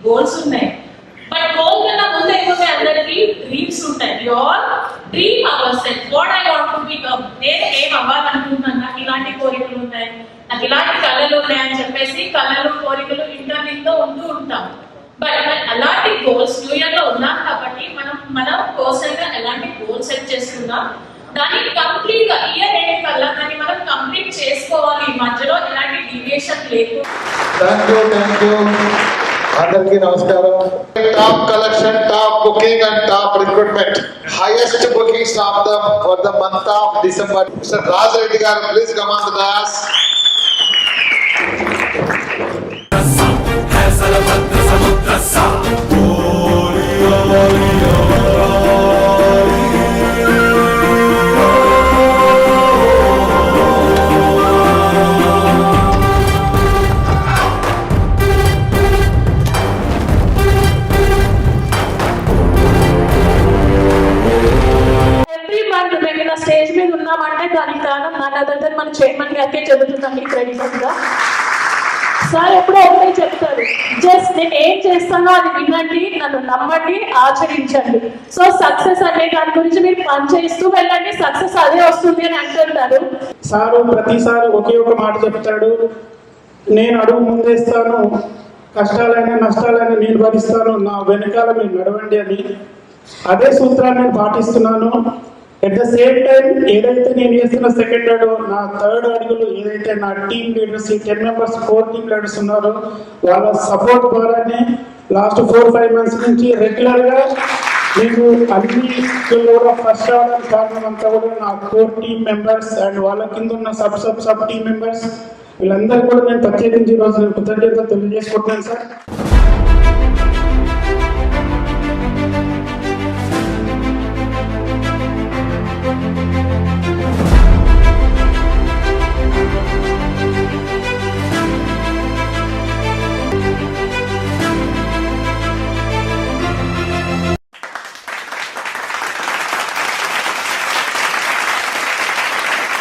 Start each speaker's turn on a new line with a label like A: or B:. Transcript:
A: Goals ఉన్నాయి. But goal కన్నా ముందు అయిపోతే అందరికి డ్రీమ్స్ ఉంటాయి. Your dream our self, what I want to become, నేను ఏం అవ్వాలనుకుంటున్నాను, నాకు ఇలాంటి కోరికలు ఉన్నాయి, నాకు ఇలాంటి కళలు ఉన్నాయని చెప్పేసి కళలు కోరికలు ఇంటర్నెట్ లో ఉంటూ ఉంటాం. బట్ అలాంటి గోల్స్ న్యూ ఇయర్ లో ఉన్నాం కాబట్టి మనం పర్సనల్ గా ఎలాంటి గోల్ సెట్ చేసుకున్నాం, దాన్ని కంప్లీట్ గా ఇయర్ ఎండ్ కల్లా దాన్ని మనం కంప్లీట్ చేసుకోవాలి. మధ్యలో ఎలాంటి డీవియేషన్ లేదు.
B: థ్యాంక్ యూ అందరికీ నమస్కారం. Top collection, top booking and top recruitment, highest bookings of the for the month of December. Mr Rajareddy గారు, please come on the dais.
C: Stage మీద ఉన్నామంటే దానికి కారణం నాకంటే మన చైర్మన్ గారికే చెబుతున్నాం ఈ క్రెడిట్ గా. సార్ ఎప్పుడో ఒకటే చెప్తారు, జస్ట్ నేను ఏం చేస్తానో అది వినండి, నన్ను నమ్మండి, ఆచరించండి. సో సక్సెస్ అనే దాని గురించి మీరు పని చేస్తూ వెళ్ళండి, సక్సెస్ అదే వస్తుంది అని అంటుంటారు.
D: సారు ప్రతిసారి ఒకే ఒక మాట చెప్తాడు, నేను అడుగు ముందేస్తాను, కష్టాలైనా నష్టాలైనా నేను భరిస్తాను, నా వెనకాల మీరు నడవండి అని. అదే సూత్రాన్ని నేను పాటిస్తున్నాను. ఎట్ ద సేమ్ టైం ఏదైతే నేను చేస్తున్న సెకండ్ అడుగు, నా థర్డ్ అడుగులు ఏదైతే నా టీమ్ లీడర్స్, ఈ 10 మెంబర్స్ 4 టీమ్ లీడర్స్ ఉన్నారో వాళ్ళ సపోర్ట్ ద్వారానే లాస్ట్ 4-5 మంత్స్ నుంచి రెగ్యులర్గా మీకు అన్నిట్లో కూడా ఫస్ట్ రావడానికి కారణం అంతా కూడా నా 4 టీమ్ మెంబర్స్ అండ్ వాళ్ళ కింద ఉన్న సబ్ టీమ్ మెంబర్స్, వీళ్ళందరూ కూడా నేను ప్రత్యేకించి ఈరోజు నేను కృతజ్ఞతలు తెలియజేసుకుంటున్నాను సార్.